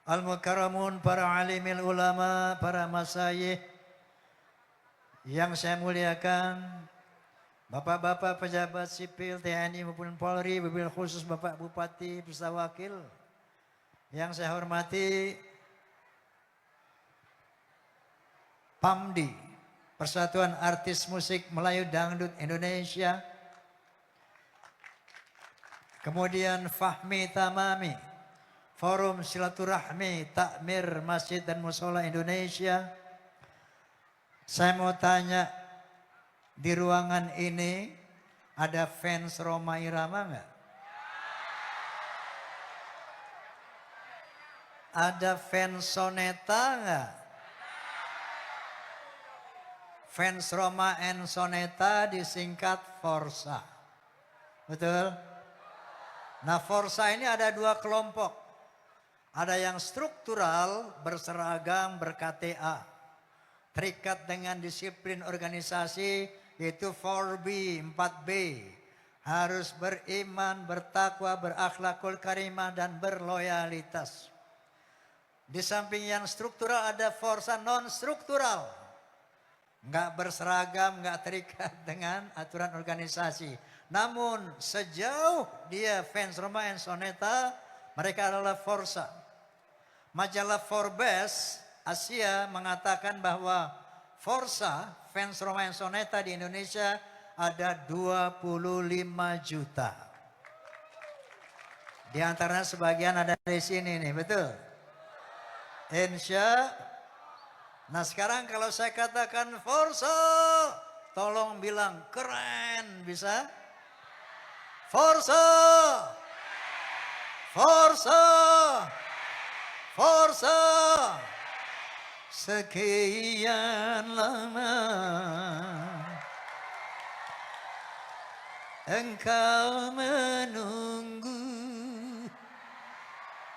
Al-Mukarramun, para alimil ulama, para masyayikh yang saya muliakan, Bapak-bapak pejabat sipil TNI maupun Polri, wabil khusus Bapak Bupati beserta wakil yang saya hormati, PAMDI, Persatuan Artis Musik Melayu Dangdut Indonesia, kemudian Fahmi Tamami, Forum Silaturahmi Takmir Masjid dan Musola Indonesia. Saya mau tanya, di ruangan ini ada fans Rhoma Irama enggak? Ada fans Soneta enggak? Fans Rhoma and Soneta disingkat Forsa. Betul? Nah, Forsa ini ada dua kelompok. Ada yang struktural, berseragam, ber-KTA. Terikat dengan disiplin organisasi, yaitu 4B, 4B. Harus beriman, bertakwa, berakhlakul karimah, dan berloyalitas. Di samping yang struktural ada Forsa non-struktural. Nggak berseragam, nggak terikat dengan aturan organisasi. Namun sejauh dia fans Rhoma and Soneta, mereka adalah Forsa. Majalah Forbes Asia mengatakan bahwa Forsa, fans Rhoma and Soneta di Indonesia ada 25 juta. Di antaranya sebagian ada di sini nih, betul? Insya. Nah sekarang kalau saya katakan Forsa, tolong bilang keren, bisa? Forsa! Forsa! Forsa! Sekian lama engkau menunggu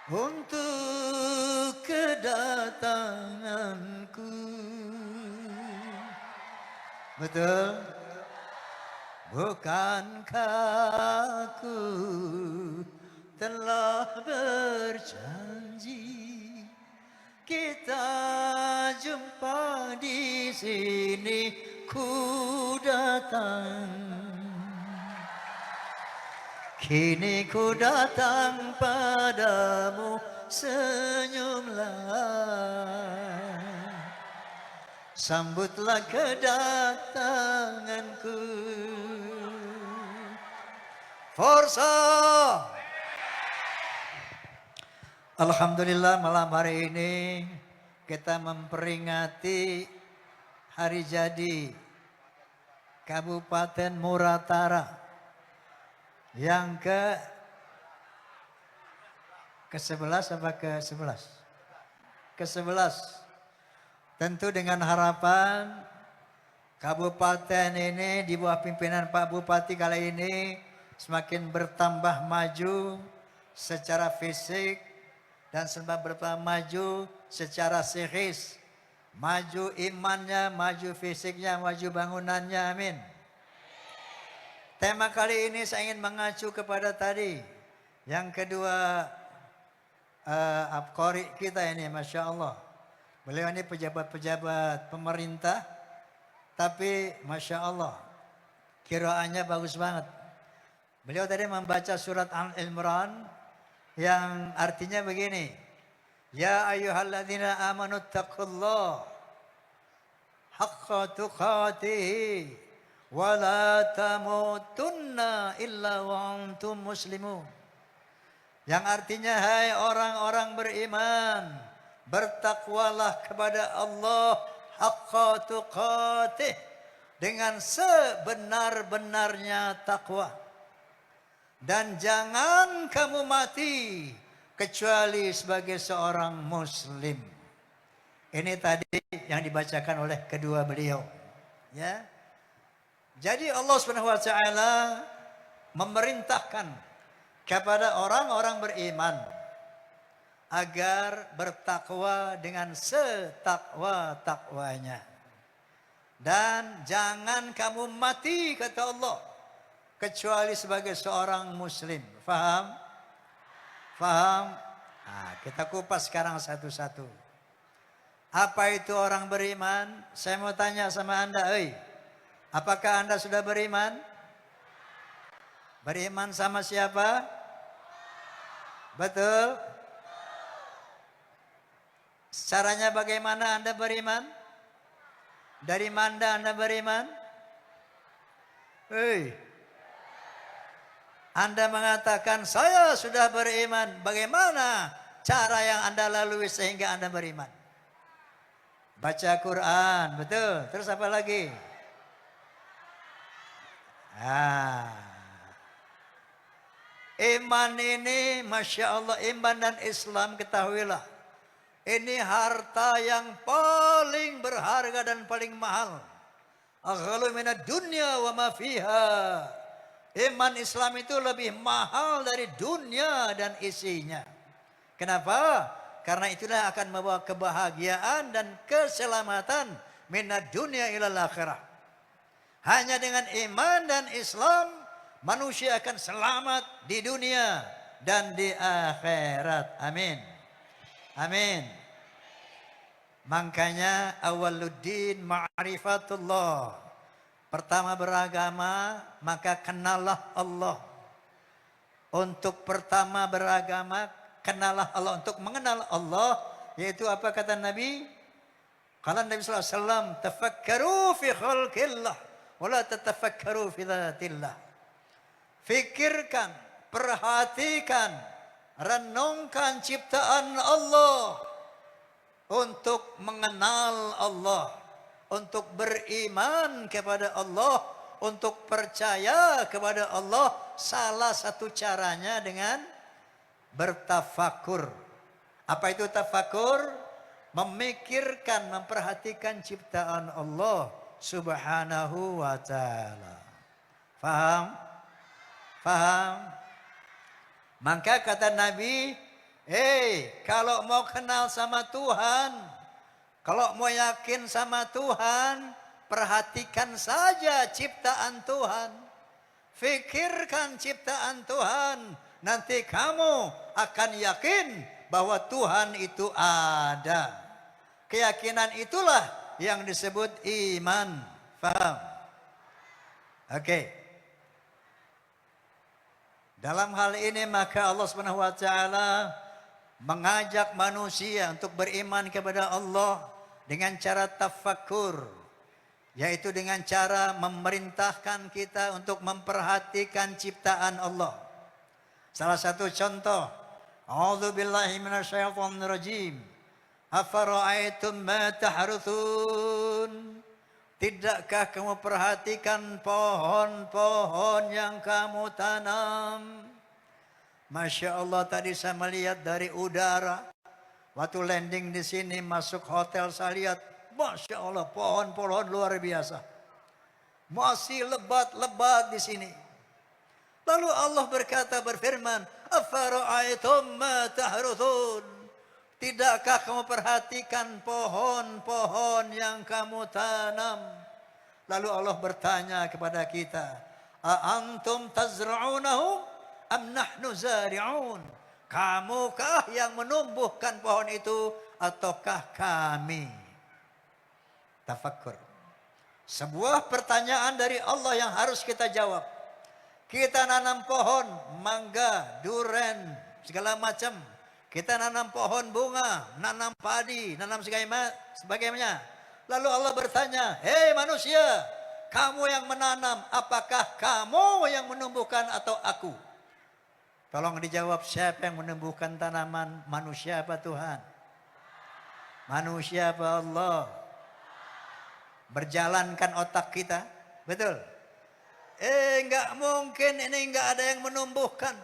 untuk kedatanganku. Betul? Bukankah aku telah berjanji kita jumpa di sini, ku datang. Kini ku datang padamu, senyumlah. Sambutlah kedatanganku. Forsa! Alhamdulillah malam hari ini kita memperingati hari jadi Kabupaten Muratara yang ke-11 apa ke-11? Ke-11. Tentu dengan harapan kabupaten ini di bawah pimpinan Pak Bupati kali ini semakin bertambah maju secara fisik dan semakin bertambah maju secara psikis. Maju imannya, maju fisiknya, maju bangunannya, amin. Tema kali ini saya ingin mengacu kepada tadi. Yang kedua, Qori kita ini, Masya Allah. Beliau ini pejabat-pejabat pemerintah, tapi Masya Allah, kiraannya bagus banget. Beliau tadi membaca surat Al-Imran yang artinya begini. Ya ayyuhalladzina amanu taqullaha haqqa tuqatih wa la tamutunna illa wa antum muslimun. Yang artinya, hai orang-orang beriman, bertakwalah kepada Allah haqqa tuqatih, dengan sebenar-benarnya takwa. Dan jangan kamu mati kecuali sebagai seorang muslim. Ini tadi yang dibacakan oleh kedua beliau. Ya. Jadi Allah Subhanahu wa taala memerintahkan kepada orang-orang beriman agar bertakwa dengan setakwa-takwanya. Dan jangan kamu mati, kata Allah, kecuali sebagai seorang muslim. Faham? Faham? Nah, kita kupas sekarang satu-satu. Apa itu orang beriman? Saya mau tanya sama Anda, apakah Anda sudah beriman? Beriman sama siapa? Betul? Caranya bagaimana Anda beriman? Dari mana Anda beriman? Anda mengatakan saya sudah beriman. Bagaimana cara yang Anda lalui sehingga Anda beriman? Baca Quran, betul. Terus apa lagi? Iman ini, Masya Allah, iman dan Islam, ketahuilah, ini harta yang paling berharga dan paling mahal. Aghalu minad dunya wa ma fiha. Iman Islam itu lebih mahal dari dunia dan isinya. Kenapa? Karena itulah akan membawa kebahagiaan dan keselamatan minad dunya ilal akhirah. Hanya dengan iman dan Islam manusia akan selamat di dunia dan di akhirat. Amin. Amin. Makanya awaluddin ma'rifatullah. Pertama beragama, maka kenallah Allah. Untuk pertama beragama, kenallah Allah. Untuk mengenal Allah, yaitu apa kata Nabi? Kala Nabi SAW, tafakkaru fi khalqillah, wala tatafakkaru fi dhatillah. Fikirkan, perhatikan, renungkan ciptaan Allah. Untuk mengenal Allah, untuk beriman kepada Allah, untuk percaya kepada Allah, salah satu caranya dengan bertafakur. Apa itu tafakur? Memikirkan, memperhatikan ciptaan Allah Subhanahu wa ta'ala. Faham? Faham? Maka kata Nabi, kalau mau kenal sama Tuhan, kalau mau yakin sama Tuhan, perhatikan saja ciptaan Tuhan. Fikirkan ciptaan Tuhan. Nanti kamu akan yakin bahwa Tuhan itu ada. Keyakinan itulah yang disebut iman. Paham? Oke. Dalam hal ini maka Allah Subhanahu wa taala mengajak manusia untuk beriman kepada Allah dengan cara tafakkur, yaitu dengan cara memerintahkan kita untuk memperhatikan ciptaan Allah. Salah satu contoh, a'udzubillahi minasyaitonirrajim. Afara'aitum ma tahruthun? Tidakkah kamu perhatikan pohon-pohon yang kamu tanam? Masya Allah, tadi saya melihat dari udara. Waktu landing di sini masuk hotel saya lihat, Masya Allah, pohon-pohon luar biasa. Masih lebat-lebat di sini. Lalu Allah berfirman, afara'aitum ma tahruthun? Tidakkah kamu perhatikan pohon-pohon yang kamu tanam? Lalu Allah bertanya kepada kita, a antum tazra'unahu am nahnu zari'un? Kamukah yang menumbuhkan pohon itu ataukah kami? Tafakkur. Sebuah pertanyaan dari Allah yang harus kita jawab. Kita nanam pohon, mangga, duren, segala macam. Kita nanam pohon bunga, nanam padi, nanam sebagainya. Lalu Allah bertanya, hei manusia, kamu yang menanam, apakah kamu yang menumbuhkan atau aku? Tolong dijawab, siapa yang menumbuhkan tanaman? Manusia apa Tuhan? Manusia apa Allah? Berjalankan otak kita, betul? Enggak mungkin, ini enggak ada yang menumbuhkan.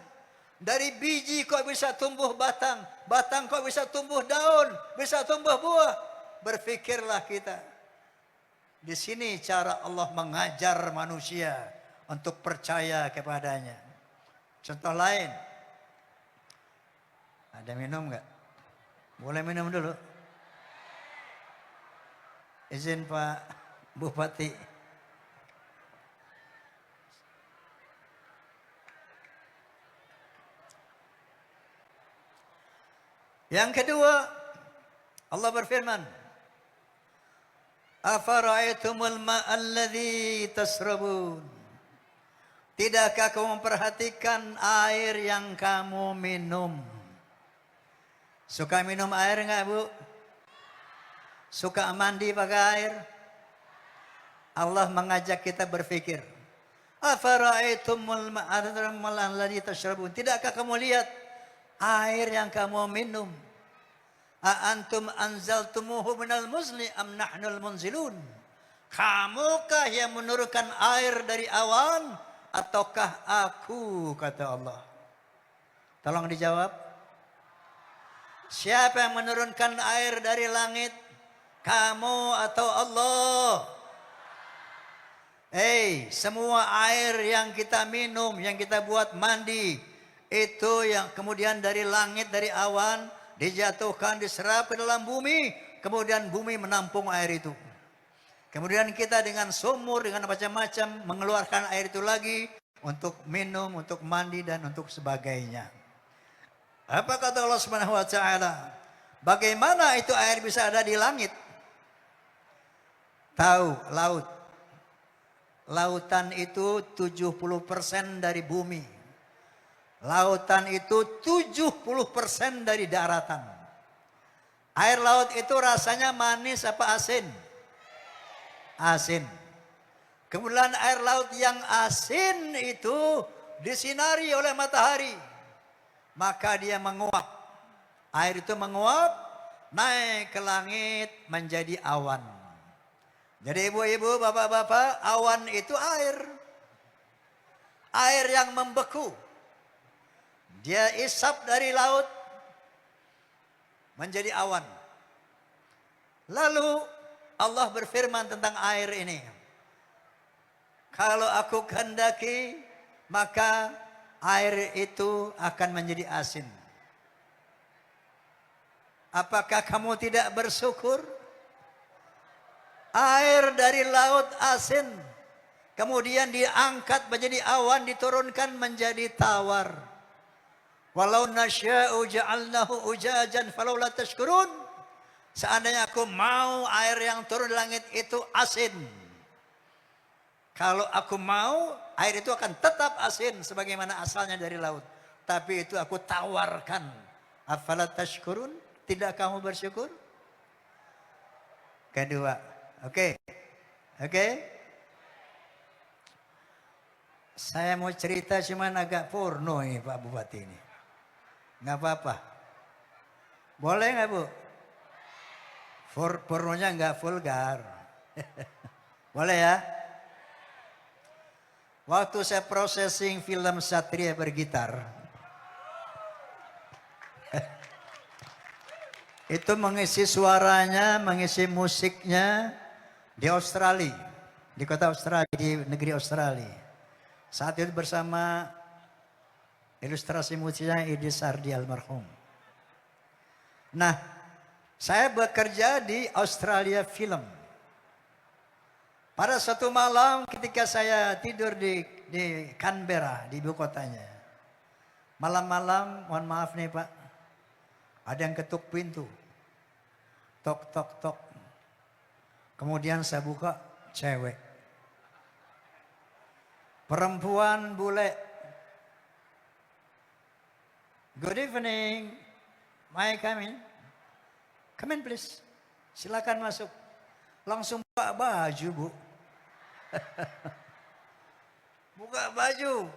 Dari biji kok bisa tumbuh batang, batang kok bisa tumbuh daun, bisa tumbuh buah. Berpikirlah kita. Di sini cara Allah mengajar manusia untuk percaya kepadanya. Contoh lain. Ada minum enggak? Boleh minum dulu. Izin Pak Bupati. Yang kedua, Allah berfirman, afara'aitumul ma'alladzi tasrabun. Tidakkah kamu memperhatikan air yang kamu minum? Suka minum air enggak, Bu? Suka mandi pakai air? Allah mengajak kita berpikir. Afara'aitumul ma'alladzi tasrabun. Tidakkah kamu lihat air yang kamu minum? Antum anzaltumuhu minal muzni am nahnul munzilun. Kamukah yang menurunkan air dari awan ataukah aku, kata Allah. Tolong dijawab. Siapa yang menurunkan air dari langit? Kamu atau Allah? Semua air yang kita minum, yang kita buat mandi, itu yang kemudian dari langit, dari awan, dijatuhkan, diserap ke dalam bumi, kemudian bumi menampung air itu. Kemudian kita dengan sumur, dengan macam-macam mengeluarkan air itu lagi untuk minum, untuk mandi, dan untuk sebagainya. Apa kata Allah Subhanahu wa Ta'ala? Bagaimana itu air bisa ada di langit? Tahu, laut. Lautan itu 70% dari bumi. Lautan itu 70% dari daratan. Air laut itu rasanya manis apa asin? Asin. Kemudian air laut yang asin itu disinari oleh matahari. Maka dia menguap. Air itu menguap, naik ke langit menjadi awan. Jadi ibu-ibu, bapak-bapak, awan itu air. Air yang membeku. Dia isap dari laut menjadi awan. Lalu Allah berfirman tentang air ini. Kalau aku kehendaki, maka air itu akan menjadi asin. Apakah kamu tidak bersyukur? Air dari laut asin, kemudian diangkat menjadi awan, diturunkan menjadi tawar. Walau nasya'u ja'alnahu ujajan falaula tashkurun. Seandainya aku mau air yang turun dari langit itu asin. Kalau aku mau, air itu akan tetap asin sebagaimana asalnya dari laut. Tapi itu aku tawarkan. Afala tashkurun? Tidak kamu bersyukur? Kedua, oke. Saya mau cerita cuman agak porno ini Pak Bupati ini. Nggak apa-apa. Boleh nggak Bu? Pornonya nggak vulgar. Boleh ya? Waktu saya processing film Satria Bergitar, itu mengisi suaranya, mengisi musiknya di Australia, di kota Australia, di negeri Australia. Saat itu bersama ilustrasi musiknya Edi Sardi almarhum. Nah, saya bekerja di Australia Film. Pada suatu malam ketika saya tidur di Canberra, di ibu kotanya. Malam-malam, mohon maaf nih Pak, ada yang ketuk pintu. Tok, tok, tok. Kemudian saya buka, cewek. Perempuan bule. Good evening. May I come in? Come in please. Silakan masuk. Langsung buka baju, Bu. Buka baju.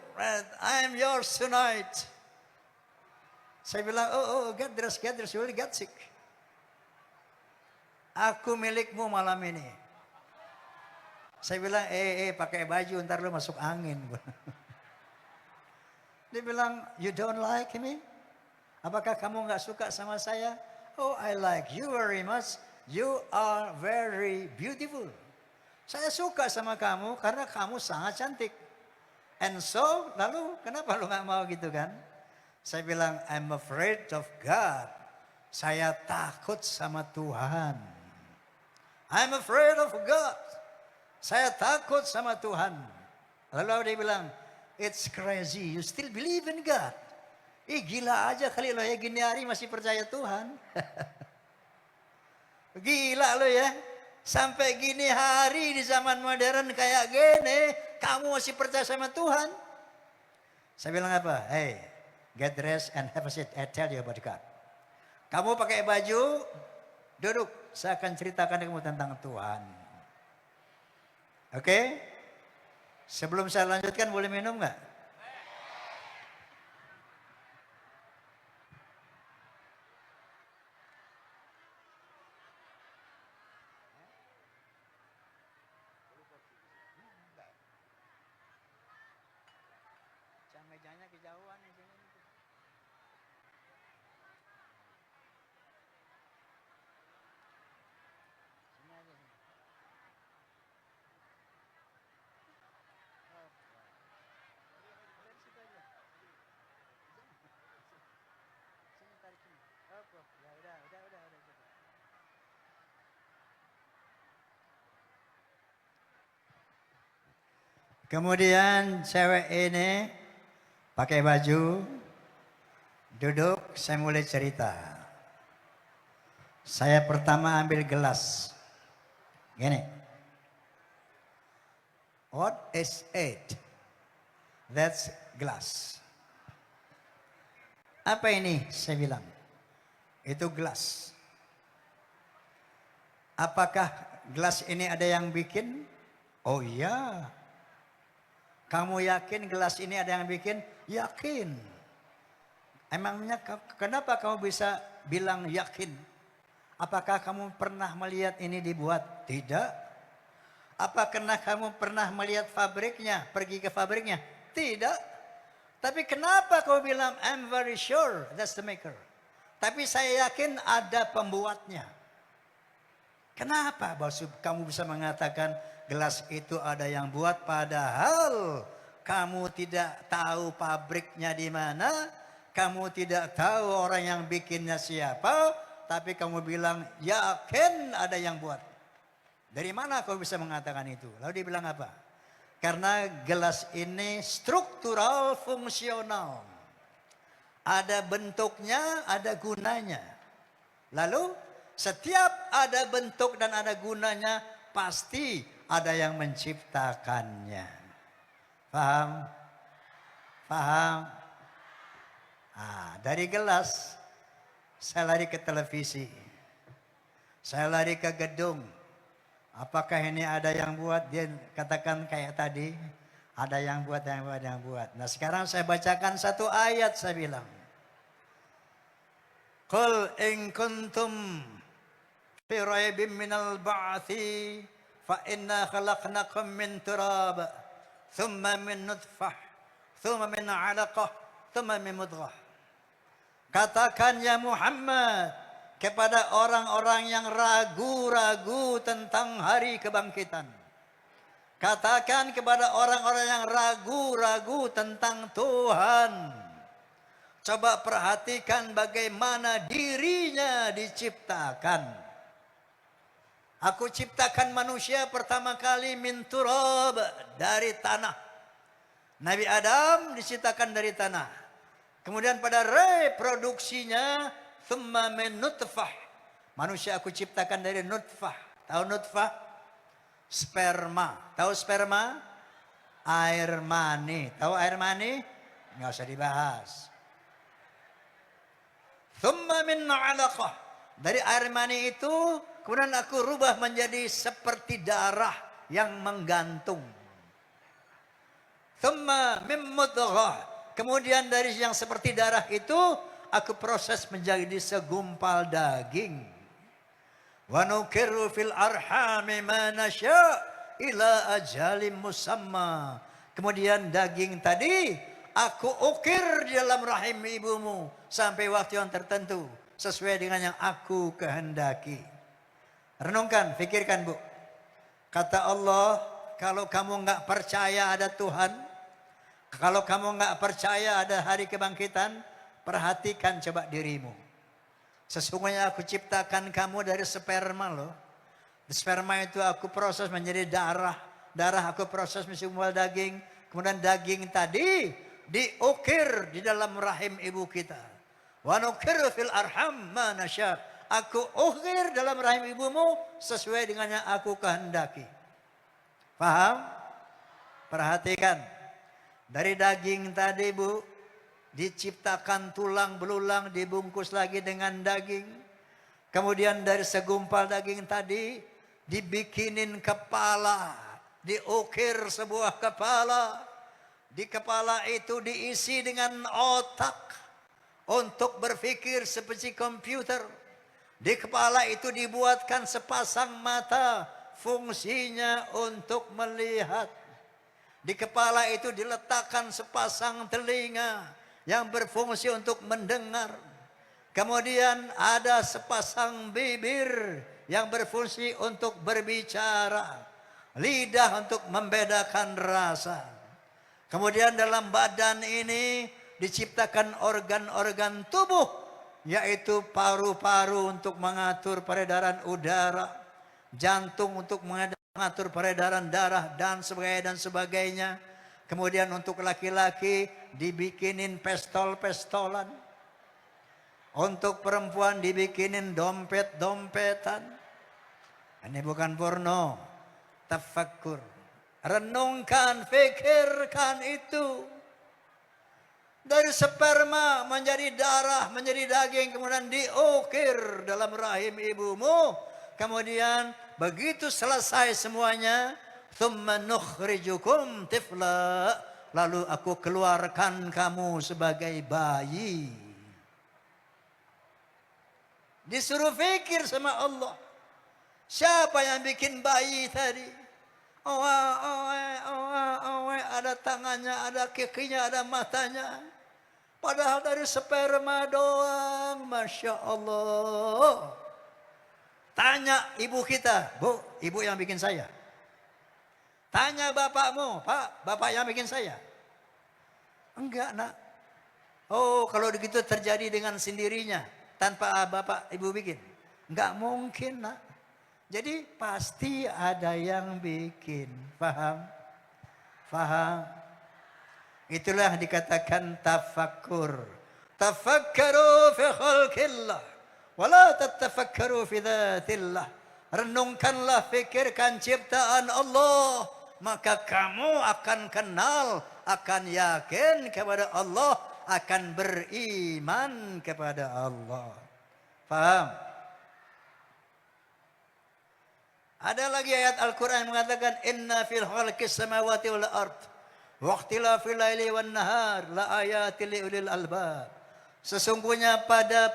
I'm yours tonight. Saya bilang, oh, get dressed, you will get sick. Aku milikmu malam ini. Saya bilang, pakai baju, ntar lu masuk angin. Dia bilang, you don't like me? Apakah kamu nggak suka sama saya? Oh, I like you very much. You are very beautiful. Saya suka sama kamu karena kamu sangat cantik. And so, lalu kenapa lu nggak mau gitu kan? Saya bilang, I'm afraid of God. Saya takut sama Tuhan. I'm afraid of God. Saya takut sama Tuhan. Lalu dia bilang, it's crazy. You still believe in God. Ih gila aja kali lo ya gini hari masih percaya Tuhan. Gila lo ya. Sampai gini hari di zaman modern kayak gini. Kamu masih percaya sama Tuhan. Saya bilang apa? Hey, get dressed and have a seat. I tell you about God. Kamu pakai baju, duduk. Saya akan ceritakan kamu tentang Tuhan. Oke? Sebelum saya lanjutkan boleh minum nggak? Mejanya kejauhan di sini. Sini aja sini. Dari situ aja. Sini tarik sini. Ya udah. Kemudian cewek ini pakai baju, duduk, saya mulai cerita. Saya pertama ambil gelas. Gini. What is it? That's glass. Apa ini? Saya bilang. Itu gelas. Apakah gelas ini ada yang bikin? Oh iya. Kamu yakin gelas ini ada yang bikin? Yakin. Emangnya kenapa kamu bisa bilang yakin? Apakah kamu pernah melihat ini dibuat? Tidak. Apakah kamu pernah melihat fabriknya? Pergi ke fabriknya? Tidak. Tapi kenapa kamu bilang I'm very sure that's the maker? Tapi saya yakin ada pembuatnya. Kenapa kamu bisa mengatakan gelas itu ada yang buat padahal kamu tidak tahu pabriknya di mana, kamu tidak tahu orang yang bikinnya siapa, tapi kamu bilang yakin ada yang buat. Dari mana kamu bisa mengatakan itu? Lalu dia bilang apa? Karena gelas ini struktural fungsional. Ada bentuknya, ada gunanya. Lalu setiap ada bentuk dan ada gunanya, pasti ada yang menciptakannya. Paham? Paham? Dari gelas, saya lari ke televisi. Saya lari ke gedung. Apakah ini ada yang buat? Dia katakan kayak tadi. Ada yang buat, yang buat. Nah sekarang saya bacakan satu ayat, saya bilang. Qul in kuntum fi raibin minal ba'thi fa inna khalaqnakum min turab thumma min nutfah thumma min 'alaqah thumma min mudghah. Katakan ya Muhammad kepada orang-orang yang ragu-ragu tentang hari kebangkitan. Katakan kepada orang-orang yang ragu-ragu tentang Tuhan. Coba perhatikan bagaimana dirinya diciptakan. Aku ciptakan manusia pertama kali min turab, dari tanah. Nabi Adam diciptakan dari tanah. Kemudian pada reproduksinya thumma min nutfah. Manusia aku ciptakan dari nutfah. Tahu nutfah? Sperma. Tahu sperma? Air mani. Tahu air mani? Nggak usah dibahas. Thumma min 'alaqah. Dari air mani itu kemudian aku rubah menjadi seperti darah yang menggantung. Thumma min mudghah. Kemudian dari yang seperti darah itu aku proses menjadi segumpal daging. Wa nuqirru fil arhami ma nasya ila ajalim musamma. Kemudian daging tadi aku ukir di dalam rahim ibumu sampai waktu yang tertentu sesuai dengan yang aku kehendaki. Renungkan, pikirkan Bu. Kata Allah, kalau kamu nggak percaya ada Tuhan, kalau kamu nggak percaya ada hari kebangkitan, perhatikan coba dirimu. Sesungguhnya aku ciptakan kamu dari sperma loh. Sperma itu aku proses menjadi darah. Darah aku proses menjadi daging. Kemudian daging tadi diukir di dalam rahim ibu kita. Wa nukiru fil arham ma nasya. Aku ukir dalam rahim ibumu sesuai dengan yang aku kehendaki. Paham? Perhatikan. Dari daging tadi, Bu, diciptakan tulang belulang, dibungkus lagi dengan daging. Kemudian dari segumpal daging tadi dibikinin kepala, diukir sebuah kepala. Di kepala itu diisi dengan otak untuk berpikir seperti komputer. Di kepala itu dibuatkan sepasang mata, fungsinya untuk melihat. Di kepala itu diletakkan sepasang telinga yang berfungsi untuk mendengar. Kemudian ada sepasang bibir yang berfungsi untuk berbicara. Lidah untuk membedakan rasa. Kemudian dalam badan ini diciptakan organ-organ tubuh, yaitu paru-paru untuk mengatur peredaran udara, jantung untuk mengatur peredaran darah, dan sebagainya. Kemudian untuk laki-laki dibikinin pestol-pestolan. Untuk perempuan dibikinin dompet-dompetan. Ini bukan porno, tafakkur. Renungkan, fikirkan itu. Dari sperma menjadi darah, menjadi daging, kemudian diukir dalam rahim ibumu. Kemudian begitu selesai semuanya, thumma nukhrijukum tifla. Lalu aku keluarkan kamu sebagai bayi. Disuruh fikir sama Allah. Siapa yang bikin bayi tadi? Ada tangannya, ada kakinya, ada matanya. Padahal dari sperma doang, Masya Allah. Tanya ibu kita, Bu, ibu yang bikin saya. Tanya bapakmu, Pak, bapak yang bikin saya. Enggak, nak. Oh, kalau begitu terjadi dengan sendirinya, tanpa bapak ibu bikin. Enggak mungkin, nak. Jadi pasti ada yang bikin. Paham? Paham? Itulah dikatakan tafakkur. Tafakkaru fi khalqillah. Wala tatafakkaru fi dhatillah. Renungkanlah, fikirkan ciptaan Allah. Maka kamu akan kenal, akan yakin kepada Allah, akan beriman kepada Allah. Paham? Ada lagi ayat Al-Quran yang mengatakan inna fil khalqis samawati wal ard wa ikhtilafil laili wan nahar la ayatil liulil albab. Sesungguhnya pada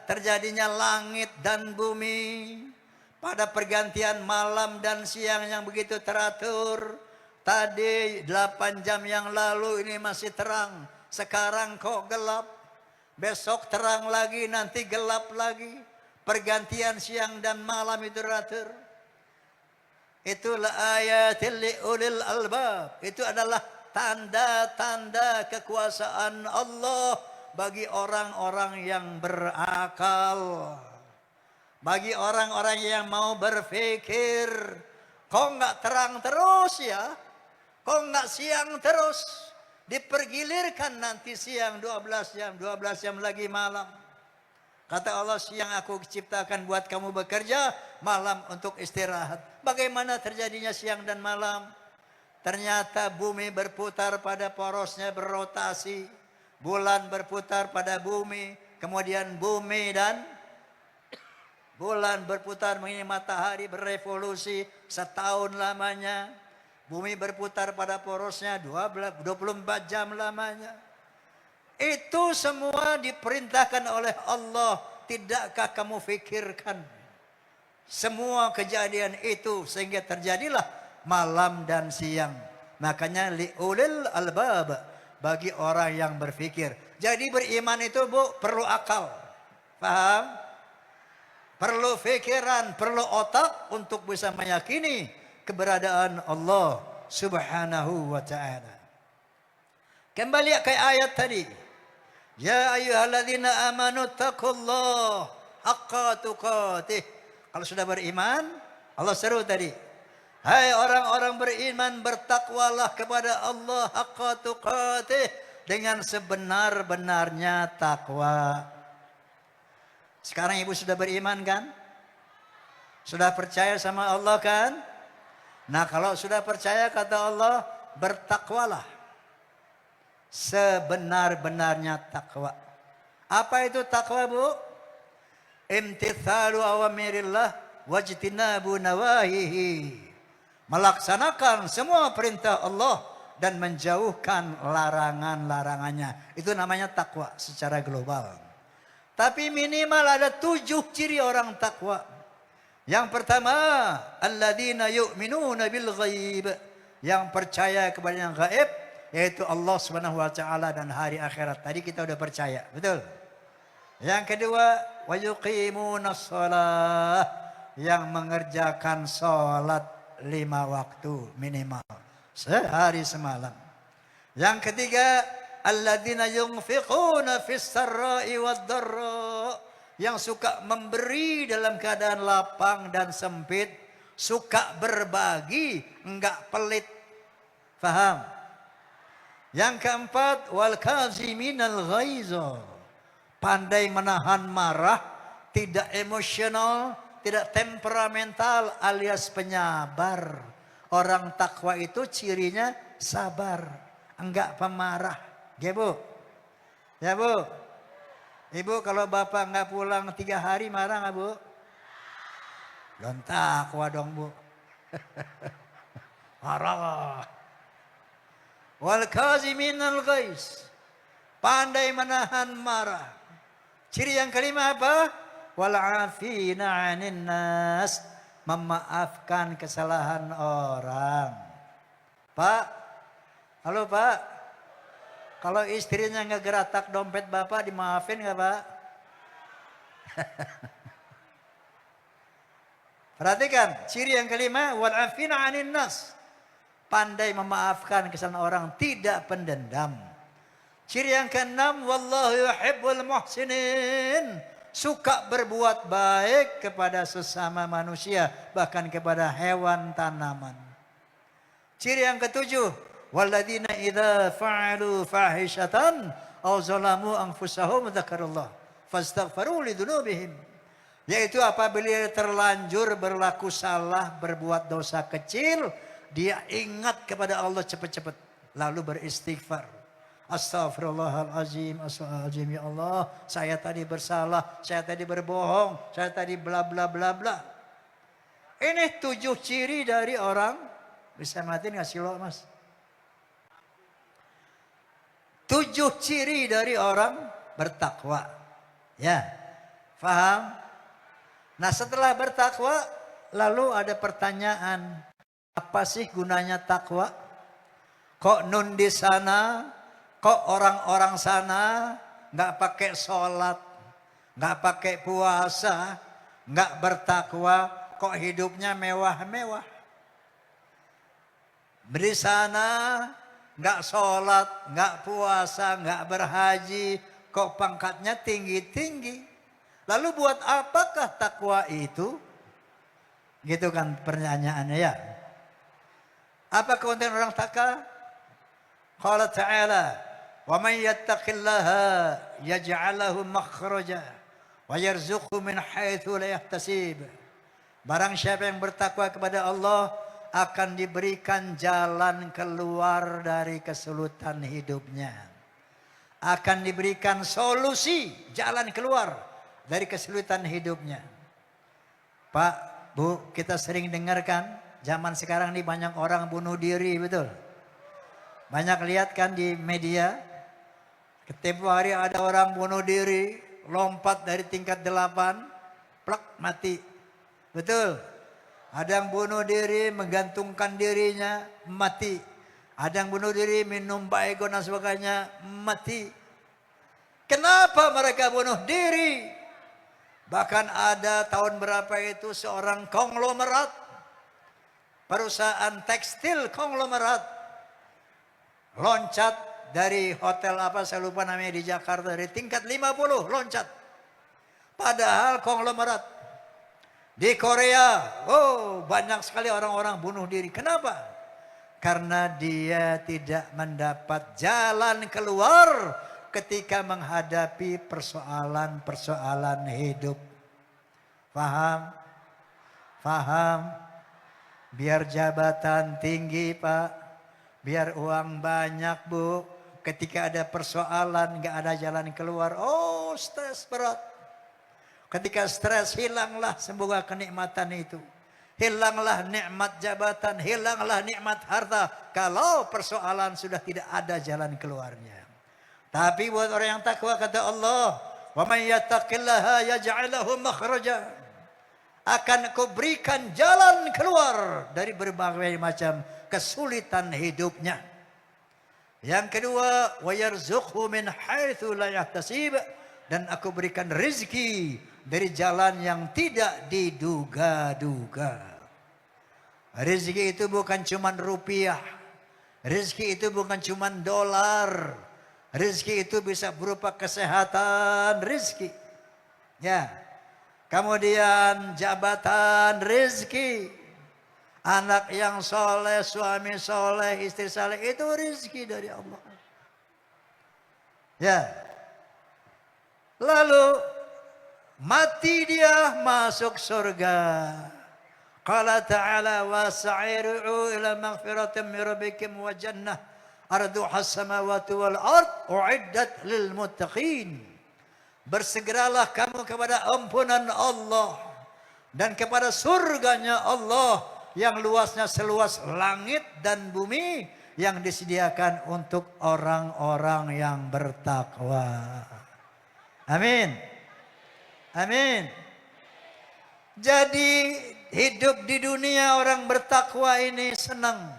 terjadinya langit dan bumi, pada pergantian malam dan siang yang begitu teratur. Tadi 8 jam yang lalu ini masih terang, sekarang kok gelap. Besok terang lagi, nanti gelap lagi. Pergantian siang dan malam itu teratur. Itulah ayatil liulil albab. Itu adalah tanda-tanda kekuasaan Allah bagi orang-orang yang berakal. Bagi orang-orang yang mau berpikir. Kok nggak terang terus ya? Kok nggak siang terus? Dipergilirkan nanti siang 12 jam, 12 jam lagi malam. Kata Allah, siang aku ciptakan buat kamu bekerja, malam untuk istirahat. Bagaimana terjadinya siang dan malam? Ternyata bumi berputar pada porosnya, berrotasi. Bulan berputar pada bumi. Kemudian bumi dan bulan berputar mengelilingi matahari, berevolusi setahun lamanya. Bumi berputar pada porosnya 24 jam lamanya. Itu semua diperintahkan oleh Allah. Tidakkah kamu fikirkan semua kejadian itu sehingga terjadilah malam dan siang. Makanya liulil albab, bagi orang yang berfikir. Jadi beriman itu, Bu, perlu akal. Paham? Perlu fikiran, perlu otak untuk bisa meyakini keberadaan Allah Subhanahu wa ta'ala. Kembali ke ayat tadi. Ya ayyuhalladzina amanu taqullaha haqqa tuqatih. Kalau sudah beriman, Allah seru tadi. Hai orang-orang beriman, bertakwalah kepada Allah haqqa tuqatih dengan sebenar-benarnya takwa. Sekarang ibu sudah beriman kan? Sudah percaya sama Allah kan? Nah kalau sudah percaya kata Allah, bertakwalah sebenar-benarnya takwa. Apa itu takwa bu? Imtithalu awamirillah wajtinabu nawahihi. Melaksanakan semua perintah Allah dan menjauhkan larangan-larangannya. Itu namanya takwa secara global. Tapi minimal ada 7 ciri orang takwa. Yang pertama, alladzina yu'minuna bil ghaib. Yang percaya kepada yang gaib, yaitu Allah Subhanahu wa taala dan hari akhirat. Tadi kita udah percaya, betul? Yang kedua, wa yuqimunas shalah, yang mengerjakan salat 5 waktu minimal sehari semalam. Yang ketiga, alladzina yunfiquna fis sarra'i wad dharra, yang suka memberi dalam keadaan lapang dan sempit, suka berbagi, enggak pelit. Faham? Yang keempat, wal kaziminal ghaiza, pandai menahan marah, tidak emosional, tidak temperamental alias penyabar. Orang takwa itu cirinya sabar, enggak pemarah. Ya bu? Ya bu? Ibu kalau bapak enggak pulang 3 hari marah enggak bu? Belum takwa dong bu. Marah. Wal kaziminal ghaiz, pandai menahan marah. Ciri yang kelima apa? Wal afina 'anil nas, memaafkan kesalahan orang. Pak, halo Pak, kalau istrinya ngegeratak dompet Bapak dimaafin nggak Pak? Perhatikan, ciri yang kelima, wal afina 'anil nas, pandai memaafkan kesalahan orang, tidak pendendam. Ciri yang keenam, wallahu yuhibbul muhsinin, suka berbuat baik kepada sesama manusia, bahkan kepada hewan, tanaman. Ciri yang ketujuh, walladzina idza fa'alu fahishatan aw zalamu anfusahum dzakarullah fastaghfiru lidzunubihim, yaitu apabila terlanjur berlaku salah, berbuat dosa kecil, dia ingat kepada Allah cepat-cepat lalu beristighfar. Astaghfirullahalazim, astagfirullahalazim, ya Allah, saya tadi bersalah, saya tadi berbohong, saya tadi bla bla bla bla. Ini 7 ciri dari orang, bisa matiin nggak silo mas? 7 ciri dari orang bertakwa. Ya, paham? Nah setelah bertakwa, lalu ada pertanyaan, apa sih gunanya takwa? Kok nun di sana? Kok orang-orang sana nggak pakai sholat, nggak pakai puasa, nggak bertakwa, kok hidupnya mewah-mewah? Di sana nggak sholat, nggak puasa, nggak berhaji, kok pangkatnya tinggi-tinggi? Lalu buat apakah takwa itu? Gitu kan pertanyaannya ya. Apa keuntungan orang takwa? Qala ta'ala, وَمَنْ يَتَّقِ اللَّهَ يَجْعَلْ لَهُ مَخْرَجًا وَيَرْزُقْهُ مِنْ حَيْثُ لَا يَحْتَسِبُ. Barang siapa yang bertakwa kepada Allah akan diberikan jalan keluar dari kesulitan hidupnya. Akan diberikan solusi, jalan keluar dari kesulitan hidupnya. Pak, Bu, kita sering dengarkan zaman sekarang ini banyak orang bunuh diri, betul? Banyak lihat kan di media. Tempo hari ada orang bunuh diri, lompat dari tingkat 8, plak, mati. Betul? Ada yang bunuh diri, menggantungkan dirinya, mati. Ada yang bunuh diri, minum baygon dan sebagainya, mati. Kenapa mereka bunuh diri? Bahkan ada tahun berapa itu seorang konglomerat, perusahaan tekstil konglomerat, loncat dari hotel apa saya lupa namanya di Jakarta, dari tingkat 50 loncat. Padahal konglomerat. Di Korea, oh banyak sekali orang-orang bunuh diri. Kenapa? Karena dia tidak mendapat jalan keluar ketika menghadapi persoalan-persoalan hidup. Paham? Paham? Biar jabatan tinggi Pak, biar uang banyak Bu. Ketika ada persoalan, nggak ada jalan keluar, oh stres berat. Ketika stres, hilanglah semoga kenikmatan itu. Hilanglah nikmat jabatan, hilanglah nikmat harta. Kalau persoalan sudah tidak ada jalan keluarnya. Tapi buat orang yang takwa kata Allah, "Wa may yattaqillaha yaj'al lahu makhraja." Akan Aku berikan jalan keluar dari berbagai macam kesulitan hidupnya. Yang kedua, wa yarzuqhu min haitsu la yahtasib, dan Aku berikan rezeki dari jalan yang tidak diduga-duga. Rezeki itu bukan cuma rupiah. Rezeki itu bukan cuma dolar. Rezeki itu bisa berupa kesehatan, rezeki. Ya. Kemudian jabatan, rezeki. Anak yang soleh, suami soleh, istri soleh, itu rezeki dari Allah. Ya. Lalu mati dia masuk surga. Qala ta'ala wasa'iru ila maghfiratin min rabbikum wa jannah arduha as-samawati wal ard u'iddat lil muttaqin. Bersegeralah kamu kepada ampunan Allah dan kepada surganya Allah yang luasnya seluas langit dan bumi, yang disediakan untuk orang-orang yang bertakwa. Amin. Amin. Jadi hidup di dunia orang bertakwa ini senang,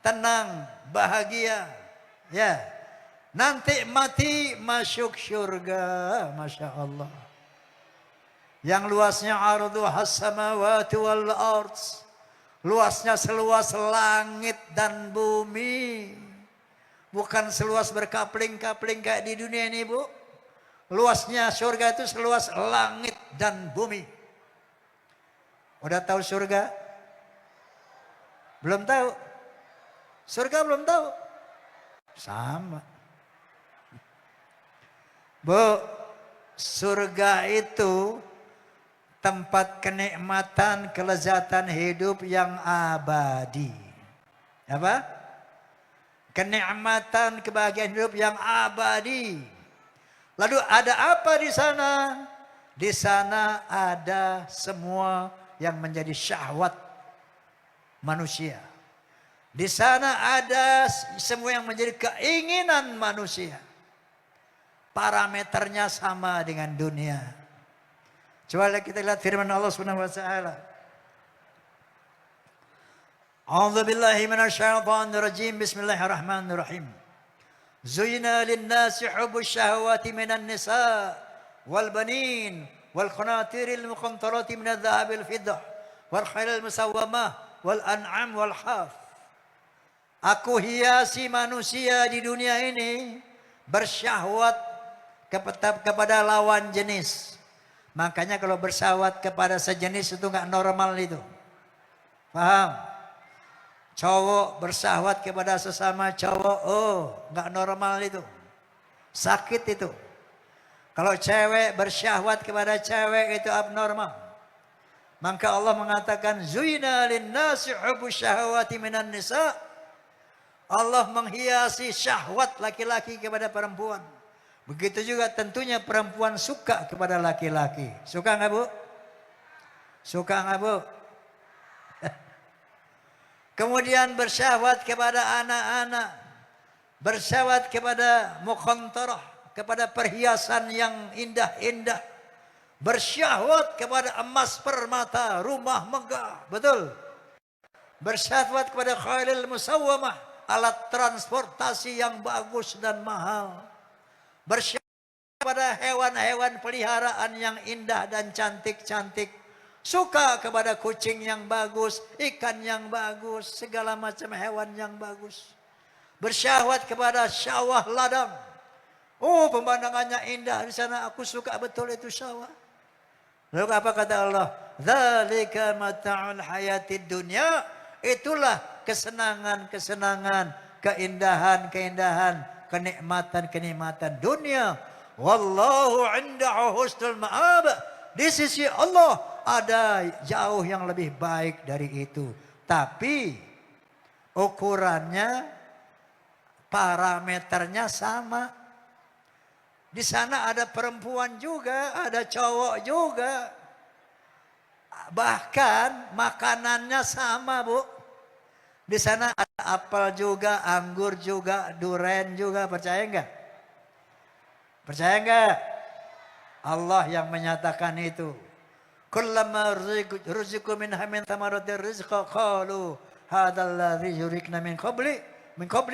tenang, bahagia. Ya. Nanti mati masuk surga, Masya Allah. Yang luasnya arduhas samawati wal ard. Luasnya seluas langit dan bumi. Bukan seluas berkapling-kapling kayak di dunia ini Bu. Luasnya surga itu seluas langit dan bumi. Udah tahu surga? Belum tahu? Surga belum tahu? Sama. Bu, surga itu tempat kenikmatan, kelezatan hidup yang abadi. Apa? Kenikmatan, kebahagiaan hidup yang abadi. Lalu ada apa di sana? Di sana ada semua yang menjadi syahwat manusia. Di sana ada semua yang menjadi keinginan manusia. Parameternya sama dengan dunia. Coba kita lihat firman Allah Subhanahu wa taala. A'udzu billahi minasyaitonir rajim. Bismillahirrahmanirrahim. Zuyina lin-nasi hubbus syahawati minan nisa wal banin wal qanatiril muqantarati minadh dhahabil fiddah wal khailil musawwamah wal an'am wal harth. Aku hiasi manusia di dunia ini bersyahwat kepada lawan jenis. Makanya kalau bersyahwat kepada sejenis itu nggak normal itu. Paham? Cowok bersyahwat kepada sesama cowok, oh nggak normal itu. Sakit itu. Kalau cewek bersyahwat kepada cewek itu abnormal. Maka Allah mengatakan zuyina lin-nasi hubbus syahawati minan nisa. Allah menghiasi syahwat laki-laki kepada perempuan. Begitu juga tentunya perempuan suka kepada laki-laki. Suka nggak Bu? Suka nggak Bu? Kemudian bersyahwat kepada anak-anak. Bersyahwat kepada muqantarah. Kepada perhiasan yang indah-indah. Bersyahwat kepada emas permata, rumah megah. Betul? Bersyahwat kepada khailil musawwamah. Alat transportasi yang bagus dan mahal. Bersyahwat kepada hewan-hewan peliharaan yang indah dan cantik-cantik. Suka kepada kucing yang bagus, ikan yang bagus, segala macam hewan yang bagus. Bersyahwat kepada syawah ladang. Oh, pemandangannya indah di sana, aku suka betul itu syawah. Lalu apa kata Allah? Dzalika mata'ul hayatid dunya. Itulah kesenangan-kesenangan, keindahan-keindahan, kenikmatan-kenikmatan dunia. Wallahu 'indahu husnul ma'ab. Di sisi Allah ada jauh yang lebih baik dari itu. Tapi ukurannya, parameternya sama. Di sana ada perempuan juga, ada cowok juga. Bahkan makanannya sama, Bu. Di sana ada apel juga, anggur juga, duren juga. Percaya enggak? Percaya enggak? Allah yang menyatakan itu. Kullama ruziqu minha min thamaratir rizqa qalu hadzal ladzi yurikna min qabli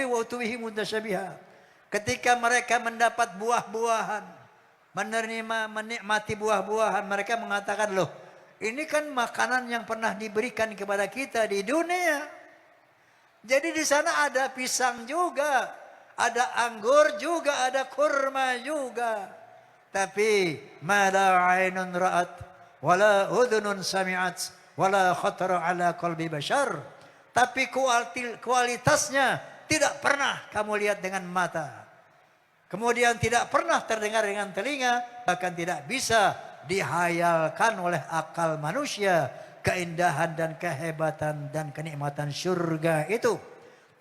wa utubihi mutasyabiha. Ketika mereka mendapat buah-buahan, menikmati buah-buahan, mereka mengatakan, loh, ini kan makanan yang pernah diberikan kepada kita di dunia. Jadi di sana ada pisang juga, ada anggur juga, ada kurma juga. Tapi mala 'ainun ra'at wala udhunun sami'at wala khatara ala qalbi bashar. Tapi kualitasnya tidak pernah kamu lihat dengan mata. Kemudian tidak pernah terdengar dengan telinga, bahkan tidak bisa dihayalkan oleh akal manusia keindahan dan kehebatan dan kenikmatan surga itu.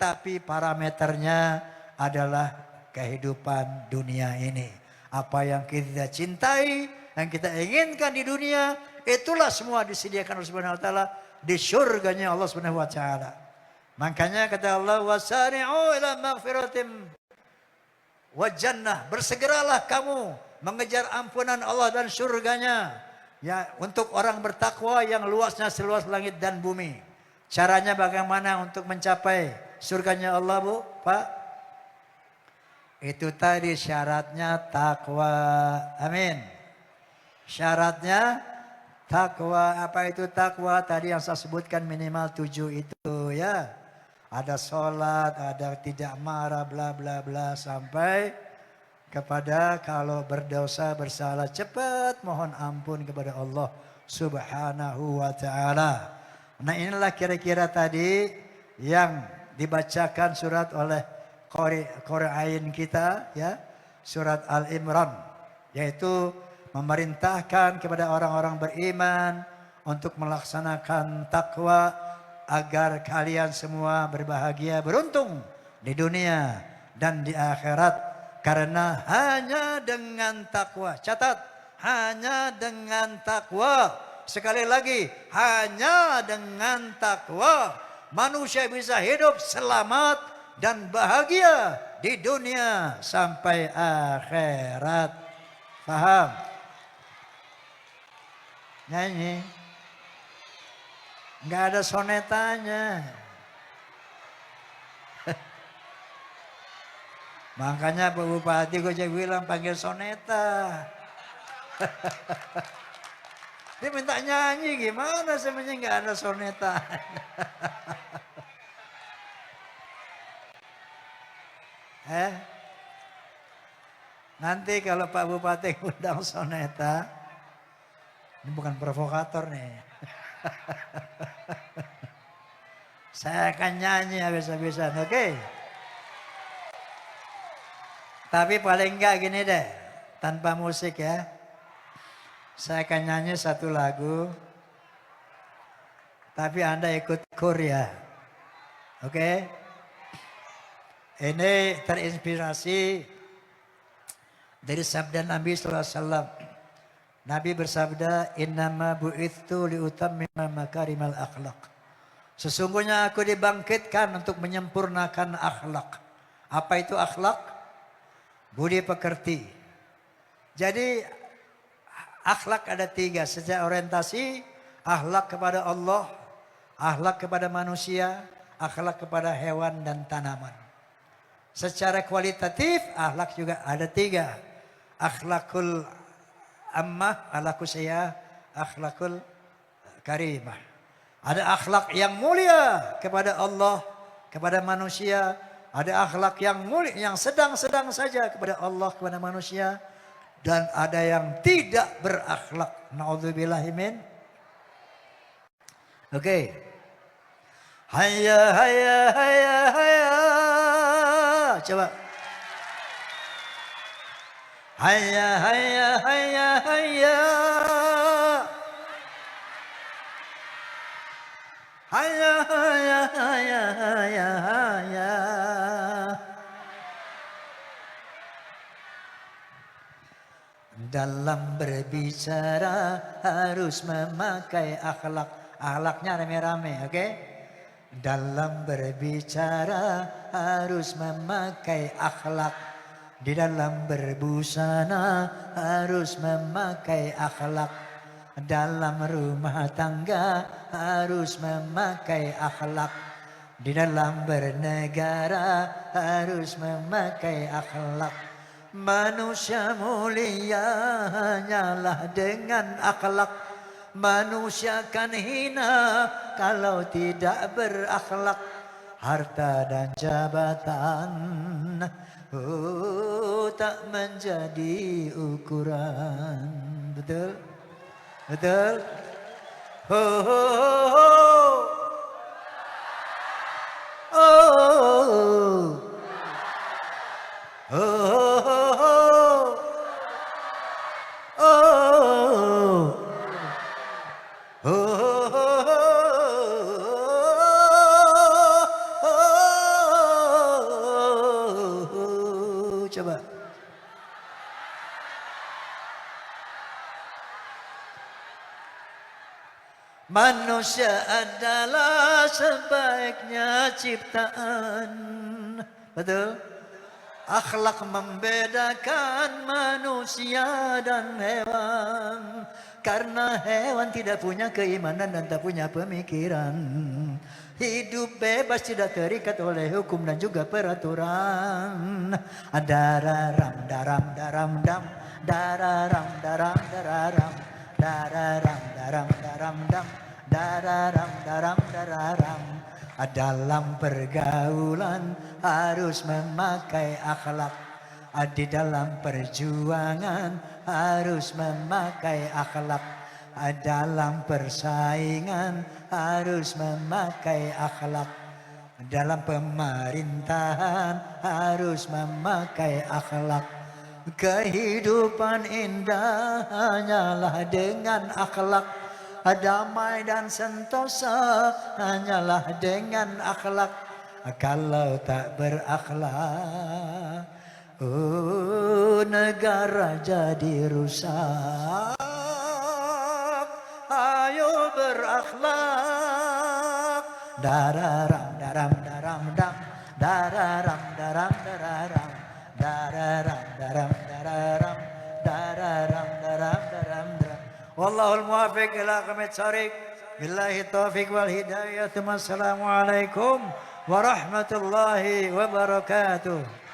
Tapi parameternya adalah kehidupan dunia ini. Apa yang kita cintai, yang kita inginkan di dunia, itulah semua disediakan oleh Subhanahu wa taala di surganya Allah Subhanahu wa taala. Makanya kata Allah, wasari'u ila maghfiratim wa jannah. Bersegeralah kamu mengejar ampunan Allah dan surganya. Ya, untuk orang bertakwa yang luasnya seluas langit dan bumi. Caranya bagaimana untuk mencapai surganya Allah, Bu, Pak? Itu tadi syaratnya takwa. Amin. Syaratnya takwa. Apa itu takwa? Tadi yang saya sebutkan minimal 7 itu ya. Ada sholat, ada tidak marah, bla bla bla, sampai kepada kalau berdosa bersalah cepat mohon ampun kepada Allah Subhanahu wa taala. Nah, inilah kira-kira tadi yang dibacakan surat oleh Qur'ain kita ya, surat Al-Imran, yaitu memerintahkan kepada orang-orang beriman untuk melaksanakan takwa agar kalian semua berbahagia, beruntung di dunia dan di akhirat. Karena hanya dengan takwa, catat, hanya dengan takwa, sekali lagi, hanya dengan takwa manusia bisa hidup selamat dan bahagia di dunia sampai akhirat. Paham? Nyanyi. Nggak ada sonetanya. Makanya Pak Bupati gue bilang panggil soneta. Dia minta nyanyi, gimana sebenarnya nggak ada soneta. Nanti kalau Pak Bupati undang soneta, ini bukan provokator nih. Saya akan nyanyi habis-habisan, oke? Tapi paling enggak gini deh, tanpa musik ya. Saya akan nyanyi satu lagu, tapi Anda ikut kur ya, oke? Ini terinspirasi dari sabda Nabi SAW. Nabi bersabda, innama bu'ithu liutammima makarimal akhlak. Sesungguhnya aku dibangkitkan untuk menyempurnakan akhlak. Apa itu akhlak? Budi pekerti. Jadi akhlak ada 3. Secara orientasi, akhlak kepada Allah, akhlak kepada manusia, akhlak kepada hewan dan tanaman. Secara kualitatif, akhlak juga ada 3. Akhlakul ammah, akhlakul syiyah, akhlakul karimah. Ada akhlak yang mulia kepada Allah, kepada manusia. Ada akhlak yang mulia, yang sedang-sedang saja kepada Allah, kepada manusia. dan ada yang tidak berakhlak. Naudzubillahimin. Oke. Hayya hayya hayya hayya. Coba. Hayya hayya hayya hayya. Hayya hayya hayya hayya hayya. Dalam berbicara harus memakai akhlak. Akhlaknya rame-rame, oke? Dalam berbicara harus memakai akhlak. Di dalam berbusana harus memakai akhlak. Dalam rumah tangga harus memakai akhlak. Di dalam bernegara harus memakai akhlak. Manusia mulia hanyalah dengan akhlak. Manusia kan hina kalau tidak berakhlak. Harta dan jabatan tak menjadi ukuran. Betul? Betul? Ho ho ho ho. Oh. Oh. Oh. Oh. Coba. Manusia adalah sebaiknya ciptaan. Betul? Akhlak membedakan manusia dan hewan. Karena hewan tidak punya keimanan dan tak punya pemikiran. Hidup bebas tidak terikat oleh hukum dan juga peraturan. Dararam daram daram dam. Dararam daram dararam. Dararam daram daram dam. Dararam daram dararam. Dalam pergaulan harus memakai akhlak. Di dalam perjuangan harus memakai akhlak. Dalam persaingan harus memakai akhlak. Dalam pemerintahan harus memakai akhlak. Kehidupan indah hanyalah dengan akhlak. Damai dan sentosa hanyalah dengan akhlak. Kalau tak berakhlak, negara jadi rusak. Ayo berakhlak. Dararam daram daram dam. Dararam daram dararam. Dararam daram dararam. Dararam daram daram daram. Wallahul muwaffiq ila aqwamit thoriq. Billahi taufiq wal hidayah. Wassalamualaikum warahmatullahi wabarakatuh.